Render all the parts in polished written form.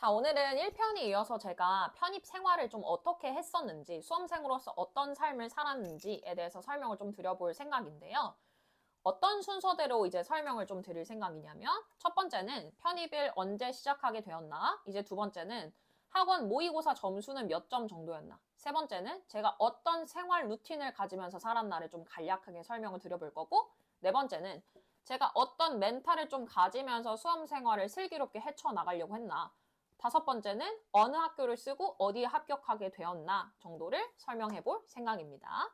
자, 오늘은 1편에 이어서 제가 편입 생활을 좀 어떻게 했었는지, 수험생으로서 어떤 삶을 살았는지에 대해서 설명을 좀 드려볼 생각인데요. 어떤 순서대로 이제 설명을 좀 드릴 생각이냐면, 첫 번째는 편입을 언제 시작하게 되었나, 이제 두 번째는 학원 모의고사 점수는 몇 점 정도였나, 세 번째는 제가 어떤 생활 루틴을 가지면서 살았나를 좀 간략하게 설명을 드려볼 거고, 네 번째는 제가 어떤 멘탈을 좀 가지면서 수험 생활을 슬기롭게 헤쳐나가려고 했나, 다섯 번째는 어느 학교를 쓰고 어디에 합격하게 되었나 정도를 설명해 볼 생각입니다.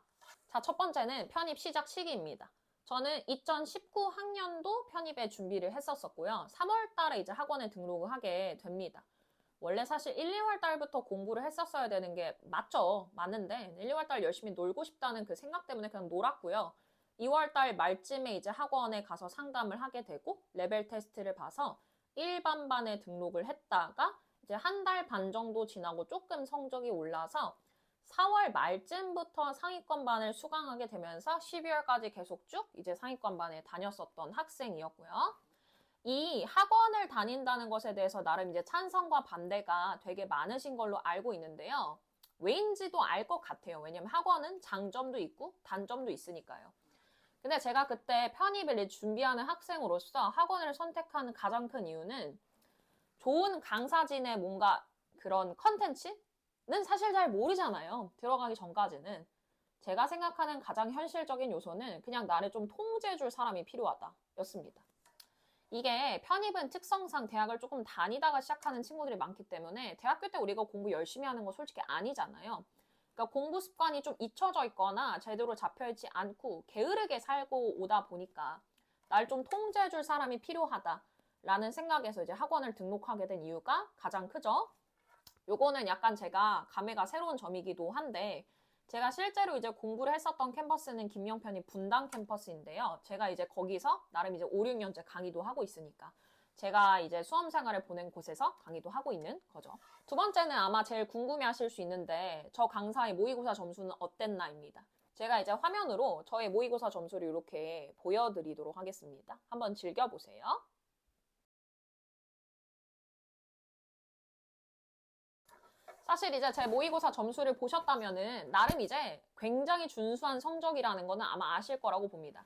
자, 첫 번째는 편입 시작 시기입니다. 저는 2019 학년도 편입에 준비를 했었었고요. 3월 달에 이제 학원에 등록을 하게 됩니다. 원래 사실 1, 2월 달부터 공부를 했었어야 되는 게 맞죠. 맞는데 1, 2월 달 열심히 놀고 싶다는 그 생각 때문에 그냥 놀았고요. 2월 달 말쯤에 이제 학원에 가서 상담을 하게 되고 레벨 테스트를 봐서 일반반에 등록을 했다가 이제 한 달 반 정도 지나고 조금 성적이 올라서 4월 말쯤부터 상위권반을 수강하게 되면서 12월까지 계속 쭉 이제 상위권반에 다녔었던 학생이었고요. 이 학원을 다닌다는 것에 대해서 나름 이제 찬성과 반대가 되게 많으신 걸로 알고 있는데요. 왜인지도 알 것 같아요. 왜냐면 학원은 장점도 있고 단점도 있으니까요. 근데 제가 그때 편입을 준비하는 학생으로서 학원을 선택하는 가장 큰 이유는 좋은 강사진의 뭔가 그런 컨텐츠는 사실 잘 모르잖아요. 들어가기 전까지는. 제가 생각하는 가장 현실적인 요소는 그냥 나를 좀 통제해줄 사람이 필요하다 였습니다. 이게 편입은 특성상 대학을 조금 다니다가 시작하는 친구들이 많기 때문에 대학교 때 우리가 공부 열심히 하는 거 솔직히 아니잖아요. 그러니까 공부 습관이 좀 잊혀져 있거나 제대로 잡혀있지 않고 게으르게 살고 오다 보니까 날 좀 통제해줄 사람이 필요하다라는 생각에서 이제 학원을 등록하게 된 이유가 가장 크죠. 요거는 약간 제가 감회가 새로운 점이기도 한데 제가 실제로 이제 공부를 했었던 캠퍼스는 김영편이 분당 캠퍼스인데요. 제가 이제 거기서 나름 이제 5, 6년째 강의도 하고 있으니까 제가 이제 수험 생활을 보낸 곳에서 강의도 하고 있는 거죠. 두 번째는 아마 제일 궁금해 하실 수 있는데 저 강사의 모의고사 점수는 어땠나입니다. 제가 이제 화면으로 저의 모의고사 점수를 이렇게 보여드리도록 하겠습니다. 한번 즐겨보세요. 사실 이제 제 모의고사 점수를 보셨다면은 나름 이제 굉장히 준수한 성적이라는 거는 아마 아실 거라고 봅니다.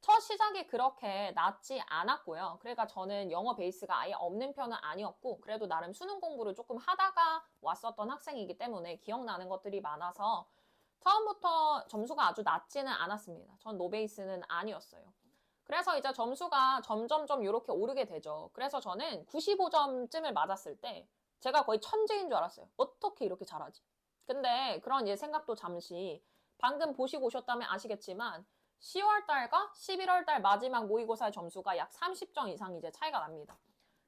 첫 시작이 그렇게 낮지 않았고요. 그러니까 저는 영어 베이스가 아예 없는 편은 아니었고 그래도 나름 수능 공부를 조금 하다가 왔었던 학생이기 때문에 기억나는 것들이 많아서 처음부터 점수가 아주 낮지는 않았습니다. 전 노베이스는 아니었어요. 그래서 이제 점수가 점점점 이렇게 오르게 되죠. 그래서 저는 95점쯤을 맞았을 때 제가 거의 천재인 줄 알았어요. 어떻게 이렇게 잘하지? 근데 그런 이제 생각도 잠시 방금 보시고 오셨다면 아시겠지만 10월 달과 11월 달 마지막 모의고사의 점수가 약 30점 이상 이제 차이가 납니다.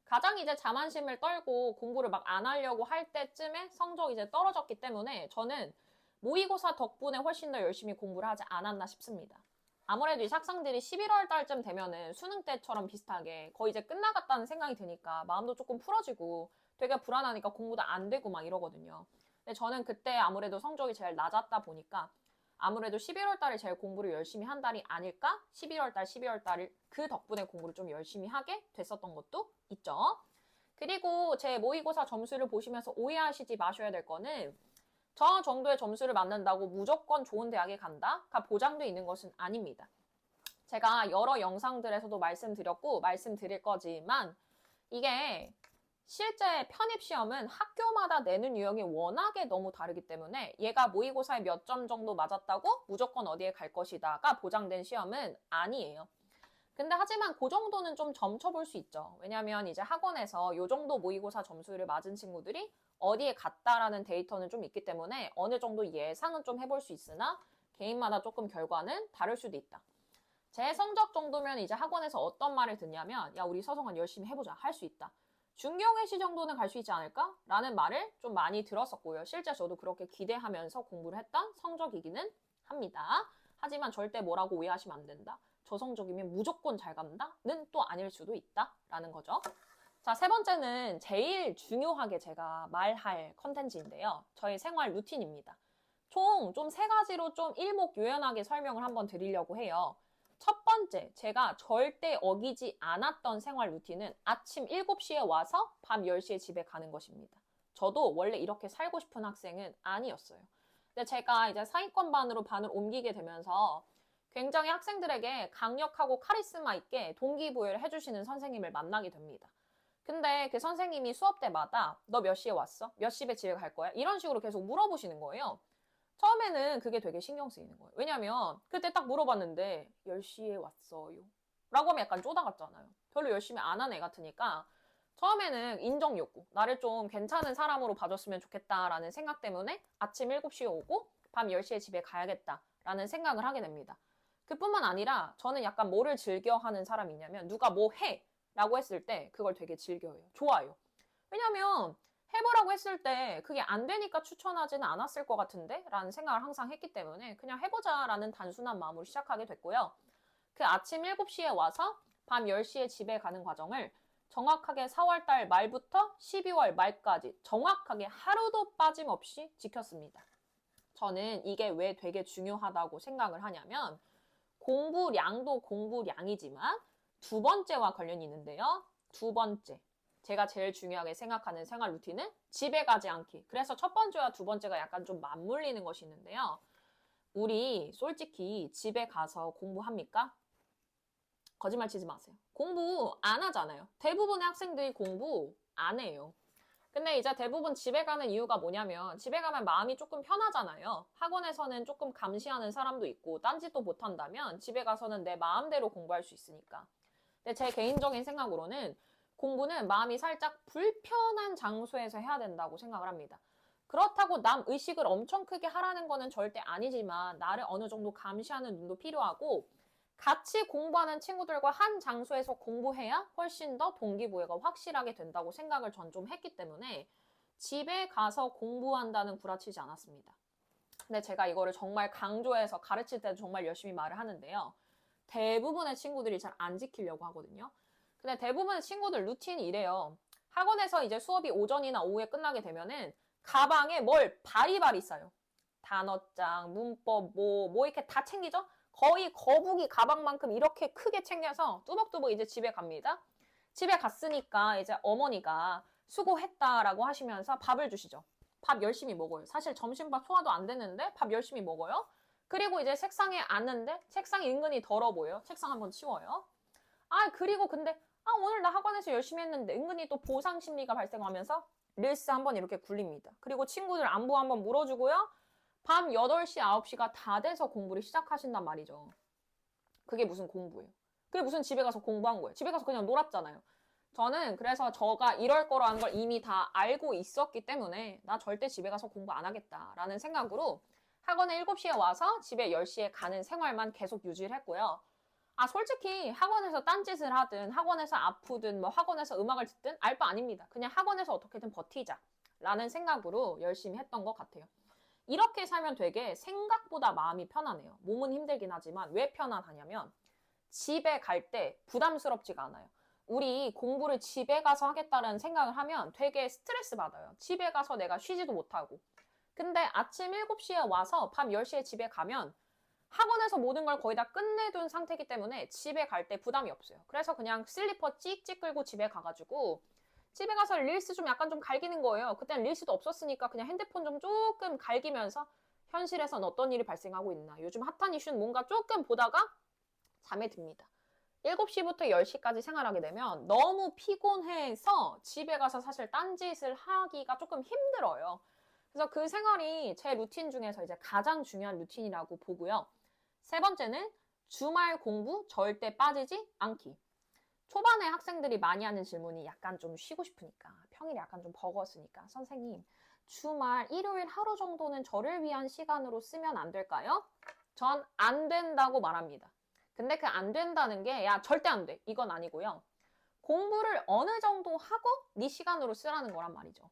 가장 이제 자만심을 떨고 공부를 막 안 하려고 할 때쯤에 성적이 이제 떨어졌기 때문에 저는 모의고사 덕분에 훨씬 더 열심히 공부를 하지 않았나 싶습니다. 아무래도 이 학생들이 11월 달쯤 되면은 수능 때처럼 비슷하게 거의 이제 끝나갔다는 생각이 드니까 마음도 조금 풀어지고 되게 불안하니까 공부도 안 되고 막 이러거든요. 근데 저는 그때 아무래도 성적이 제일 낮았다 보니까 아무래도 11월 달에 제일 공부를 열심히 한 달이 아닐까? 11월 달, 12월 달을 그 덕분에 공부를 좀 열심히 하게 됐었던 것도 있죠. 그리고 제 모의고사 점수를 보시면서 오해하시지 마셔야 될 거는 저 정도의 점수를 맞는다고 무조건 좋은 대학에 간다가 보장돼 있는 것은 아닙니다. 제가 여러 영상들에서도 말씀드렸고 말씀드릴 거지만 이게 실제 편입시험은 학교마다 내는 유형이 워낙에 너무 다르기 때문에 얘가 모의고사에 몇 점 정도 맞았다고 무조건 어디에 갈 것이다가 보장된 시험은 아니에요. 근데 하지만 그 정도는 좀 점쳐볼 수 있죠. 왜냐면 이제 학원에서 요 정도 모의고사 점수를 맞은 친구들이 어디에 갔다라는 데이터는 좀 있기 때문에 어느 정도 예상은 좀 해볼 수 있으나 개인마다 조금 결과는 다를 수도 있다. 제 성적 정도면 이제 학원에서 어떤 말을 듣냐면 야 우리 서성한 열심히 해보자 할 수 있다. 중경외시 정도는 갈 수 있지 않을까? 라는 말을 좀 많이 들었었고요. 실제 저도 그렇게 기대하면서 공부를 했던 성적이기는 합니다. 하지만 절대 뭐라고 오해하시면 안 된다. 저 성적이면 무조건 잘 간다는 또 아닐 수도 있다라는 거죠. 자, 세 번째는 제일 중요하게 제가 말할 컨텐츠인데요. 저의 생활 루틴입니다. 총 좀 세 가지로 좀 일목요연하게 설명을 한번 드리려고 해요. 첫 번째, 제가 절대 어기지 않았던 생활 루틴은 아침 7시에 와서 밤 10시에 집에 가는 것입니다. 저도 원래 이렇게 살고 싶은 학생은 아니었어요. 근데 제가 이제 상위권반으로 반을 옮기게 되면서 굉장히 학생들에게 강력하고 카리스마 있게 동기부여를 해주시는 선생님을 만나게 됩니다. 근데 그 선생님이 수업 때마다 너 몇 시에 왔어? 몇 시에 집에 갈 거야? 이런 식으로 계속 물어보시는 거예요. 처음에는 그게 되게 신경 쓰이는 거예요. 왜냐면 그때 딱 물어봤는데 10시에 왔어요. 라고 하면 약간 쪼다갔잖아요. 별로 열심히 안 한 애 같으니까 처음에는 인정 욕구, 나를 좀 괜찮은 사람으로 봐줬으면 좋겠다라는 생각 때문에 아침 7시에 오고 밤 10시에 집에 가야겠다라는 생각을 하게 됩니다. 그뿐만 아니라 저는 약간 뭐를 즐겨하는 사람이냐면 누가 뭐 해! 라고 했을 때 그걸 되게 즐겨요. 좋아요. 왜냐면 해보라고 했을 때 그게 안 되니까 추천하지는 않았을 것 같은데? 라는 생각을 항상 했기 때문에 그냥 해보자라는 단순한 마음으로 시작하게 됐고요. 그 아침 7시에 와서 밤 10시에 집에 가는 과정을 정확하게 4월달 말부터 12월 말까지 정확하게 하루도 빠짐없이 지켰습니다. 저는 이게 왜 되게 중요하다고 생각을 하냐면 공부량도 공부량이지만 두 번째와 관련이 있는데요. 두 번째, 제가 제일 중요하게 생각하는 생활 루틴은 집에 가지 않기. 그래서 첫 번째와 두 번째가 약간 좀 맞물리는 것이 있는데요. 우리 솔직히 집에 가서 공부합니까? 거짓말 치지 마세요. 공부 안 하잖아요. 대부분의 학생들이 공부 안 해요. 근데 이제 대부분 집에 가는 이유가 뭐냐면 집에 가면 마음이 조금 편하잖아요. 학원에서는 조금 감시하는 사람도 있고 딴짓도 못한다면 집에 가서는 내 마음대로 공부할 수 있으니까. 근데 제 개인적인 생각으로는 공부는 마음이 살짝 불편한 장소에서 해야 된다고 생각을 합니다. 그렇다고 남 의식을 엄청 크게 하라는 거는 절대 아니지만 나를 어느 정도 감시하는 눈도 필요하고 같이 공부하는 친구들과 한 장소에서 공부해야 훨씬 더 동기부여가 확실하게 된다고 생각을 전 좀 했기 때문에 집에 가서 공부한다는 구라치지 않았습니다. 근데 제가 이거를 정말 강조해서 가르칠 때도 정말 열심히 말을 하는데요. 대부분의 친구들이 잘 안 지키려고 하거든요. 근데 대부분의 친구들 루틴이 이래요. 학원에서 이제 수업이 오전이나 오후에 끝나게 되면은 가방에 뭘 바리바리 싸요. 단어장, 문법, 뭐 이렇게 다 챙기죠? 거의 거북이 가방만큼 이렇게 크게 챙겨서 뚜벅뚜벅 이제 집에 갑니다. 집에 갔으니까 이제 어머니가 수고했다라고 하시면서 밥을 주시죠. 밥 열심히 먹어요. 사실 점심밥 소화도 안 되는데 밥 열심히 먹어요. 그리고 이제 책상에 앉는데 책상이 은근히 더러 보여요. 책상 한번 치워요. 그리고 근데 오늘 나 학원에서 열심히 했는데 은근히 또 보상 심리가 발생하면서 릴스 한번 이렇게 굴립니다. 그리고 친구들 안부 한번 물어주고요. 밤 8시, 9시가 다 돼서 공부를 시작하신단 말이죠. 그게 무슨 공부예요? 그게 무슨 집에 가서 공부한 거예요? 집에 가서 그냥 놀았잖아요. 저는 그래서 저가 이럴 거라는 걸 이미 다 알고 있었기 때문에 나 절대 집에 가서 공부 안 하겠다라는 생각으로 학원에 7시에 와서 집에 10시에 가는 생활만 계속 유지를 했고요. 솔직히 학원에서 딴짓을 하든 학원에서 아프든 뭐 학원에서 음악을 듣든 알 바 아닙니다. 그냥 학원에서 어떻게든 버티자 라는 생각으로 열심히 했던 것 같아요. 이렇게 살면 되게 생각보다 마음이 편하네요. 몸은 힘들긴 하지만 왜 편안하냐면 집에 갈 때 부담스럽지가 않아요. 우리 공부를 집에 가서 하겠다는 생각을 하면 되게 스트레스 받아요. 집에 가서 내가 쉬지도 못하고. 근데 아침 7시에 와서 밤 10시에 집에 가면 학원에서 모든 걸 거의 다 끝내둔 상태이기 때문에 집에 갈 때 부담이 없어요. 그래서 그냥 슬리퍼 찍찍 끌고 집에 가가지고 집에 가서 릴스 좀 약간 좀 갈기는 거예요. 그때는 릴스도 없었으니까 그냥 핸드폰 좀 조금 갈기면서 현실에선 어떤 일이 발생하고 있나. 요즘 핫한 이슈는 뭔가 조금 보다가 잠에 듭니다. 7시부터 10시까지 생활하게 되면 너무 피곤해서 집에 가서 사실 딴짓을 하기가 조금 힘들어요. 그래서 그 생활이 제 루틴 중에서 이제 가장 중요한 루틴이라고 보고요. 세 번째는 주말 공부 절대 빠지지 않기. 초반에 학생들이 많이 하는 질문이 약간 좀 쉬고 싶으니까 평일에 약간 좀 버거웠으니까 선생님 주말 일요일 하루 정도는 저를 위한 시간으로 쓰면 안 될까요? 전 안 된다고 말합니다. 근데 그 안 된다는 게 야 절대 안 돼 이건 아니고요. 공부를 어느 정도 하고 네 시간으로 쓰라는 거란 말이죠.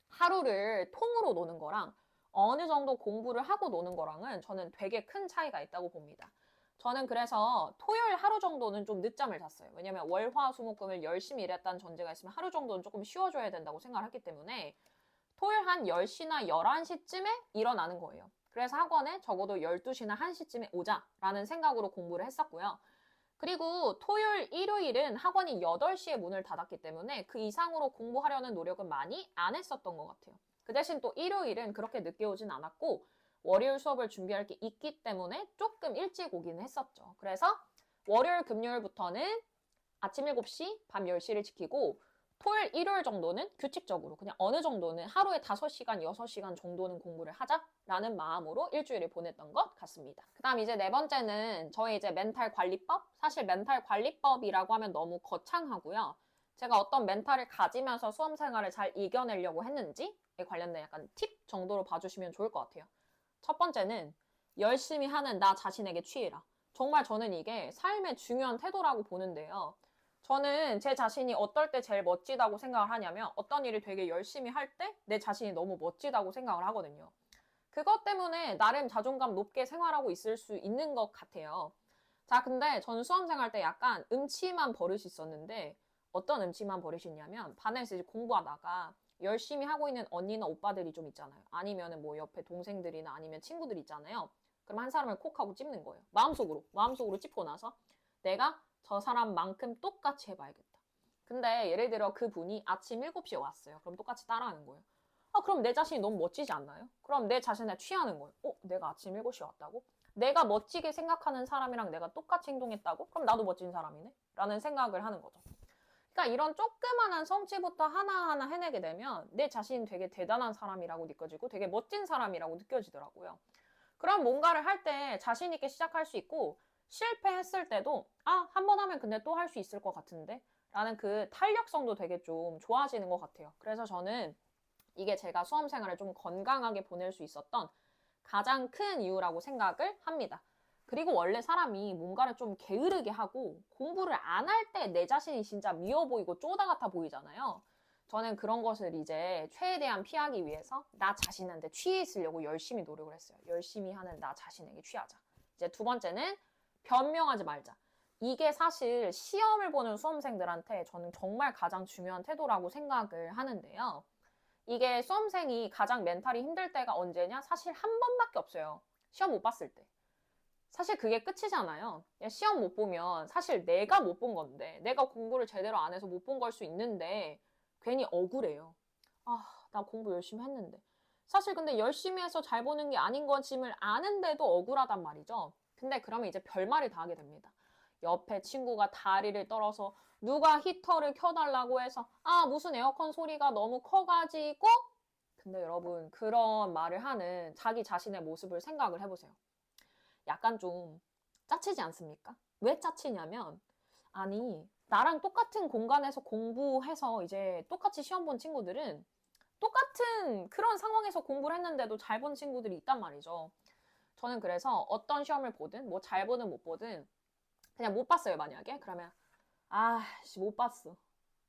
하루를 통으로 노는 거랑 어느 정도 공부를 하고 노는 거랑은 저는 되게 큰 차이가 있다고 봅니다. 저는 그래서 토요일 하루 정도는 좀 늦잠을 잤어요. 왜냐면 월, 화, 수, 목, 금을 열심히 일했다는 전제가 있으면 하루 정도는 조금 쉬어줘야 된다고 생각을 했기 때문에 토요일 한 10시나 11시쯤에 일어나는 거예요. 그래서 학원에 적어도 12시나 1시쯤에 오자라는 생각으로 공부를 했었고요. 그리고 토요일, 일요일은 학원이 8시에 문을 닫았기 때문에 그 이상으로 공부하려는 노력은 많이 안 했었던 것 같아요. 그 대신 또 일요일은 그렇게 늦게 오진 않았고 월요일 수업을 준비할 게 있기 때문에 조금 일찍 오기는 했었죠. 그래서 월요일, 금요일부터는 아침 7시, 밤 10시를 지키고 토요일, 일요일 정도는 규칙적으로 그냥 어느 정도는 하루에 5시간, 6시간 정도는 공부를 하자라는 마음으로 일주일을 보냈던 것 같습니다. 그 다음 이제 네 번째는 저의 이제 멘탈 관리법. 사실 멘탈 관리법이라고 하면 너무 거창하고요. 제가 어떤 멘탈을 가지면서 수험 생활을 잘 이겨내려고 했는지에 관련된 약간 팁 정도로 봐주시면 좋을 것 같아요. 첫 번째는 열심히 하는 나 자신에게 취해라. 정말 저는 이게 삶의 중요한 태도라고 보는데요. 저는 제 자신이 어떨 때 제일 멋지다고 생각을 하냐면 어떤 일을 되게 열심히 할 때 내 자신이 너무 멋지다고 생각을 하거든요. 그것 때문에 나름 자존감 높게 생활하고 있을 수 있는 것 같아요. 자, 근데 전 수험생활 때 약간 음침한 버릇이 있었는데 어떤 음침한 버릇이 있냐면 반에서 이제 공부하다가 열심히 하고 있는 언니나 오빠들이 좀 있잖아요. 아니면은 뭐 옆에 동생들이나 아니면 친구들 있잖아요. 그럼 한 사람을 콕 하고 찝는 거예요. 마음속으로 찝고 나서 내가 저 사람만큼 똑같이 해봐야겠다. 근데 예를 들어 그분이 아침 7시에 왔어요. 그럼 똑같이 따라하는 거예요. 그럼 내 자신이 너무 멋지지 않나요? 그럼 내 자신에 취하는 거예요. 내가 아침 7시에 왔다고? 내가 멋지게 생각하는 사람이랑 내가 똑같이 행동했다고? 그럼 나도 멋진 사람이네? 라는 생각을 하는 거죠. 그러니까 이런 조그만한 성취부터 하나하나 해내게 되면 내 자신이 되게 대단한 사람이라고 느껴지고 되게 멋진 사람이라고 느껴지더라고요. 그럼 뭔가를 할 때 자신 있게 시작할 수 있고 실패했을 때도 한 번 하면 근데 또 할 수 있을 것 같은데 라는 그 탄력성도 되게 좀 좋아지는 것 같아요. 그래서 저는 이게 제가 수험 생활을 좀 건강하게 보낼 수 있었던 가장 큰 이유라고 생각을 합니다. 그리고 원래 사람이 뭔가를 좀 게으르게 하고 공부를 안 할 때 내 자신이 진짜 미워 보이고 쪼다 같아 보이잖아요. 저는 그런 것을 이제 최대한 피하기 위해서 나 자신한테 취해 있으려고 열심히 노력을 했어요. 열심히 하는 나 자신에게 취하자. 이제 두 번째는 변명하지 말자. 이게 사실 시험을 보는 수험생들한테 저는 정말 가장 중요한 태도라고 생각을 하는데요. 이게 수험생이 가장 멘탈이 힘들 때가 언제냐? 사실 한 번밖에 없어요. 시험 못 봤을 때. 사실 그게 끝이잖아요. 시험 못 보면 사실 내가 못 본 건데 내가 공부를 제대로 안 해서 못 본 걸 수 있는데 괜히 억울해요. 나 공부 열심히 했는데. 사실 근데 열심히 해서 잘 보는 게 아닌 것임을 아는데도 억울하단 말이죠. 근데 그러면 이제 별말을 다 하게 됩니다. 옆에 친구가 다리를 떨어서 누가 히터를 켜달라고 해서 무슨 에어컨 소리가 너무 커가지고 근데 여러분 그런 말을 하는 자기 자신의 모습을 생각을 해보세요. 약간 좀 짜치지 않습니까? 왜 짜치냐면 아니 나랑 똑같은 공간에서 공부해서 이제 똑같이 시험 본 친구들은 똑같은 그런 상황에서 공부를 했는데도 잘 본 친구들이 있단 말이죠. 저는 그래서 어떤 시험을 보든 뭐 잘 보든 못 보든 그냥 못 봤어요 만약에 그러면 못 봤어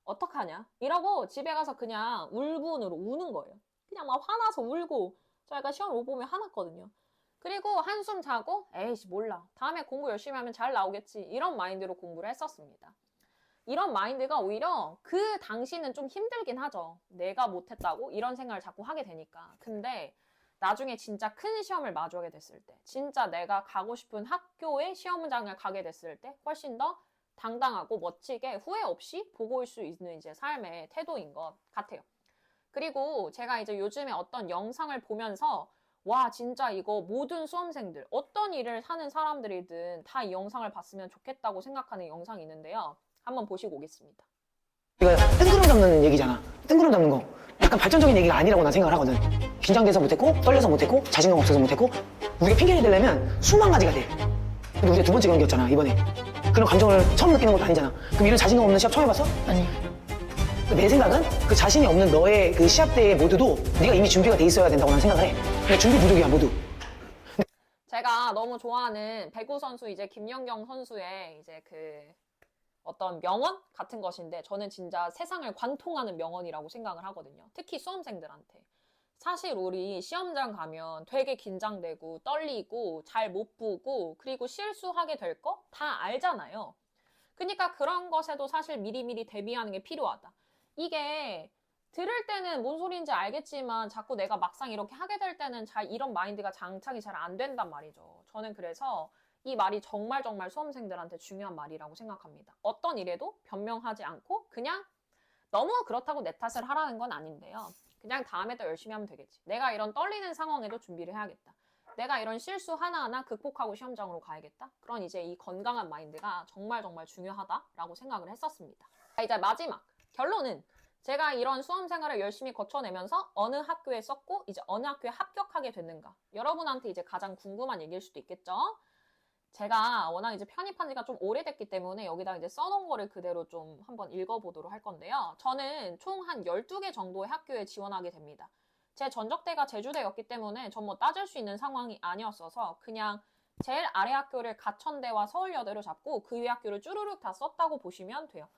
어떡하냐 이러고 집에 가서 그냥 울분으로 우는 거예요. 그냥 막 화나서 울고 저 약간 시험 못 보면 화났거든요. 그리고 한숨 자고 에이씨 몰라 다음에 공부 열심히 하면 잘 나오겠지 이런 마인드로 공부를 했었습니다. 이런 마인드가 오히려 그 당시는 좀 힘들긴 하죠. 내가 못했다고 이런 생각을 자꾸 하게 되니까. 근데 나중에 진짜 큰 시험을 마주하게 됐을 때 진짜 내가 가고 싶은 학교의 시험장을 가게 됐을 때 훨씬 더 당당하고 멋지게 후회 없이 보고 올 수 있는 이제 삶의 태도인 것 같아요. 그리고 제가 이제 요즘에 어떤 영상을 보면서 와 진짜 이거 모든 수험생들 어떤 일을 하는 사람들이든 다 이 영상을 봤으면 좋겠다고 생각하는 영상이 있는데요. 한번 보시고 오겠습니다. 이거 뜬구름 잡는 얘기잖아. 뜬구름 잡는 거. 약간 발전적인 얘기가 아니라고 난 생각을 하거든. 긴장돼서 못했고, 떨려서 못했고, 자신감 없어서 못했고, 우리가 핑계를 대려면 수만 가지가 돼. 근데 우리가 두 번째 경기였잖아, 이번에. 그런 감정을 처음 느끼는 것도 아니잖아. 그럼 이런 자신감 없는 시합 처음 해봤어? 아니. 내 생각은 그 자신이 없는 너의 그 시합대에 모두도 네가 이미 준비가 돼 있어야 된다고 난 생각을 해. 근데 준비 부족이야, 모두. 제가 너무 좋아하는 배구 선수 이제 김연경 선수의 이제 그 어떤 명언 같은 것인데 저는 진짜 세상을 관통하는 명언이라고 생각을 하거든요. 특히 수험생들한테. 사실 우리 시험장 가면 되게 긴장되고 떨리고 잘 못 보고 그리고 실수하게 될 거 다 알잖아요. 그러니까 그런 것에도 사실 미리미리 대비하는 게 필요하다. 이게 들을 때는 뭔 소리인지 알겠지만 자꾸 내가 막상 이렇게 하게 될 때는 잘 이런 마인드가 장착이 잘 안 된단 말이죠. 저는 그래서 이 말이 정말 정말 수험생들한테 중요한 말이라고 생각합니다. 어떤 일에도 변명하지 않고 그냥 너무 그렇다고 내 탓을 하라는 건 아닌데요. 그냥 다음에 더 열심히 하면 되겠지. 내가 이런 떨리는 상황에도 준비를 해야겠다. 내가 이런 실수 하나하나 극복하고 시험장으로 가야겠다. 그런 이제 이 건강한 마인드가 정말 정말 중요하다라고 생각을 했었습니다. 자, 이제 마지막 결론은 제가 이런 수험 생활을 열심히 거쳐내면서 어느 학교에 썼고 이제 어느 학교에 합격하게 됐는가. 여러분한테 이제 가장 궁금한 얘기일 수도 있겠죠. 제가 워낙 이제 편입한 지가 좀 오래됐기 때문에 여기다 이제 써놓은 거를 그대로 좀 한번 읽어보도록 할 건데요. 저는 총 한 12개 정도의 학교에 지원하게 됩니다. 제 전적대가 제주대였기 때문에 전 뭐 따질 수 있는 상황이 아니었어서 그냥 제일 아래 학교를 가천대와 서울여대로 잡고 그 위에 학교를 쭈루룩 다 썼다고 보시면 돼요.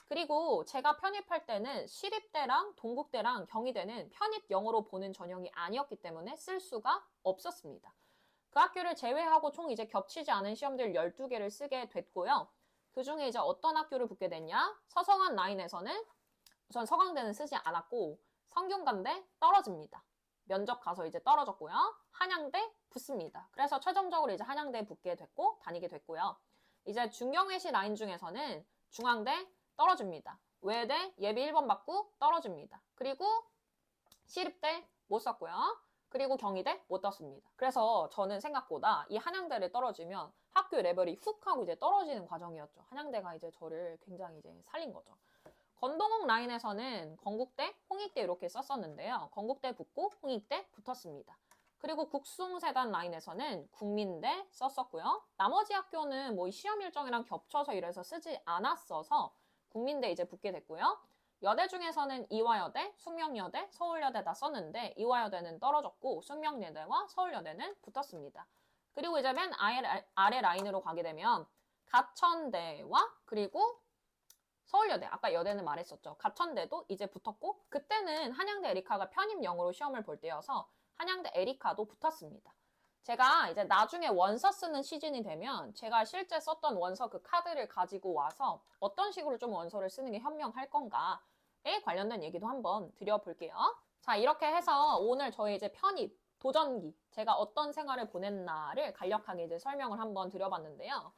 그리고 제가 편입할 때는 시립대랑 동국대랑 경희대는 편입영어로 보는 전형이 아니었기 때문에 쓸 수가 없었습니다. 그 학교를 제외하고 총 이제 겹치지 않은 시험들 12개를 쓰게 됐고요. 그 중에 이제 어떤 학교를 붙게 됐냐? 서성한 라인에서는 우선 서강대는 쓰지 않았고 성균관대 떨어집니다. 면접 가서 이제 떨어졌고요. 한양대 붙습니다. 그래서 최종적으로 이제 한양대에 붙게 됐고 다니게 됐고요. 이제 중경외시 라인 중에서는 중앙대 떨어집니다. 외대 예비 1번 받고 떨어집니다. 그리고 시립대 못 썼고요. 그리고 경희대 못 떴습니다. 그래서 저는 생각보다 이 한양대를 떨어지면 학교 레벨이 훅 하고 이제 떨어지는 과정이었죠. 한양대가 이제 저를 굉장히 이제 살린 거죠. 건동홍 라인에서는 건국대, 홍익대 이렇게 썼었는데요. 건국대 붙고 홍익대 붙었습니다. 그리고 국숭세단 라인에서는 국민대 썼었고요. 나머지 학교는 뭐 시험 일정이랑 겹쳐서 이래서 쓰지 않았어서 국민대 이제 붙게 됐고요. 여대 중에서는 이화여대, 숙명여대, 서울여대 다 썼는데 이화여대는 떨어졌고 숙명여대와 서울여대는 붙었습니다. 그리고 이제 맨 아래 라인으로 가게 되면 가천대와 그리고 서울여대, 아까 여대는 말했었죠. 가천대도 이제 붙었고 그때는 한양대 에리카가 편입영어로 시험을 볼 때여서 한양대 에리카도 붙었습니다. 제가 이제 나중에 원서 쓰는 시즌이 되면 제가 실제 썼던 원서 그 카드를 가지고 와서 어떤 식으로 좀 원서를 쓰는 게 현명할 건가에 관련된 얘기도 한번 드려볼게요. 자, 이렇게 해서 오늘 저희 이제 편입, 도전기, 제가 어떤 생활을 보냈나를 간략하게 이제 설명을 한번 드려봤는데요.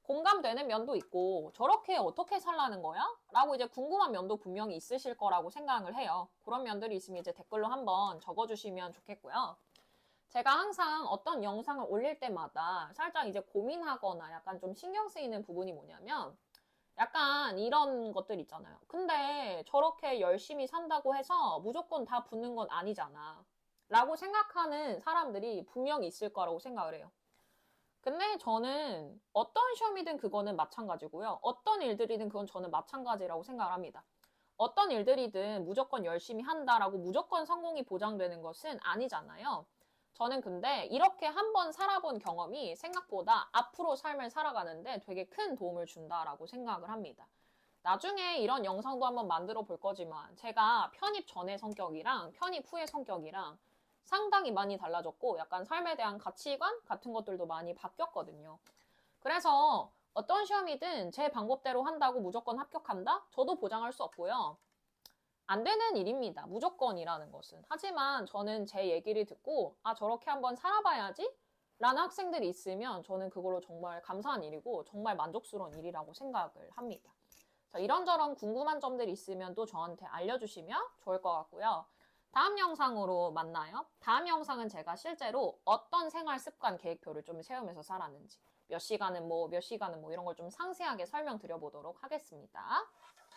공감되는 면도 있고 저렇게 어떻게 살라는 거야? 라고 이제 궁금한 면도 분명히 있으실 거라고 생각을 해요. 그런 면들이 있으면 이제 댓글로 한번 적어주시면 좋겠고요. 제가 항상 어떤 영상을 올릴 때마다 살짝 이제 고민하거나 약간 좀 신경 쓰이는 부분이 뭐냐면 약간 이런 것들 있잖아요. 근데 저렇게 열심히 산다고 해서 무조건 다 붙는 건 아니잖아. 라고 생각하는 사람들이 분명히 있을 거라고 생각을 해요. 근데 저는 어떤 시험이든 그거는 마찬가지고요. 어떤 일들이든 그건 저는 마찬가지라고 생각을 합니다. 어떤 일들이든 무조건 열심히 한다라고 무조건 성공이 보장되는 것은 아니잖아요. 저는 근데 이렇게 한번 살아본 경험이 생각보다 앞으로 삶을 살아가는데 되게 큰 도움을 준다라고 생각을 합니다. 나중에 이런 영상도 한번 만들어 볼 거지만 제가 편입 전의 성격이랑 편입 후의 성격이랑 상당히 많이 달라졌고 약간 삶에 대한 가치관 같은 것들도 많이 바뀌었거든요. 그래서 어떤 시험이든 제 방법대로 한다고 무조건 합격한다? 저도 보장할 수 없고요. 안 되는 일입니다. 무조건이라는 것은. 하지만 저는 제 얘기를 듣고 아 저렇게 한번 살아봐야지 라는 학생들이 있으면 저는 그걸로 정말 감사한 일이고 정말 만족스러운 일이라고 생각을 합니다. 자, 이런저런 궁금한 점들이 있으면 또 저한테 알려주시면 좋을 것 같고요. 다음 영상으로 만나요. 다음 영상은 제가 실제로 어떤 생활 습관 계획표를 좀 세우면서 살았는지 몇 시간은 뭐 이런 걸 좀 상세하게 설명드려 보도록 하겠습니다.